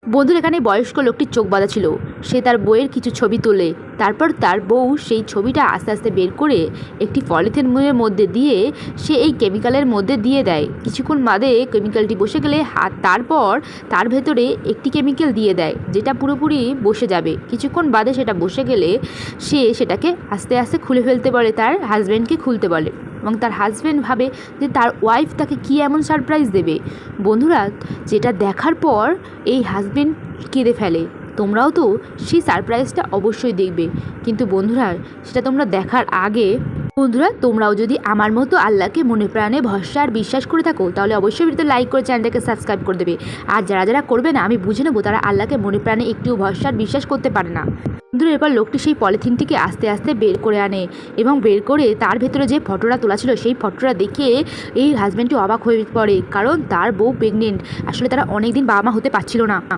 বন্ধুর এখানে বয়স্ক লোকটির চোখ বাঁধা ছিল। সে তার বইয়ের কিছু ছবি তোলে। তারপর তার বউ সেই ছবিটা আস্তে আস্তে বের করে একটি পলিথিনের মধ্যে দিয়ে সে এই কেমিক্যালের মধ্যে দিয়ে দেয়। কিছুক্ষণ বাদে কেমিক্যালটি বসে গেলে তারপর তার ভেতরে একটি কেমিক্যাল দিয়ে দেয় যেটা পুরোপুরি বসে যাবে। কিছুক্ষণ বাদে সেটা বসে গেলে সে সেটাকে আস্তে আস্তে খুলে ফেলতে বলে, তার হাজব্যান্ডকে খুলতে বলে এবং তার হাজব্যান্ড ভাবে যে তার ওয়াইফ তাকে কী এমন সারপ্রাইজ দেবে। বন্ধুরা, যেটা দেখার পর এই হাজব্যান্ড কেঁদে ফেলে। তোমরাও তো সেই সারপ্রাইজটা অবশ্যই দেখবে, কিন্তু বন্ধুরা সেটা তোমরা দেখার আগে বন্ধুরা তোমরাও যদি আমার মতো আল্লাহকে মনে প্রাণে ভরসা আর বিশ্বাস করে থাকো তাহলে অবশ্যই ভিডিওতে লাইক করে চ্যানেলটাকে সাবস্ক্রাইব করে দেবে। আর যারা যারা করবে না আমি বুঝে নেবো তারা আল্লাহকে মনে প্রাণে একটুও ভরসা আর বিশ্বাস করতে পারে না। বন্ধুরা, এবার লোকটি সেই পলিথিনটিকে আস্তে আস্তে বের করে আনে এবং বের করে তার ভেতরে যে ফটোটা তোলা ছিল সেই ফটোটা দেখে এই হাজব্যান্ডটি অবাক হয়ে পড়ে, কারণ তার বউ প্রেগনেন্ট। আসলে তারা অনেকদিন বাবা মা হতে পারছিল না।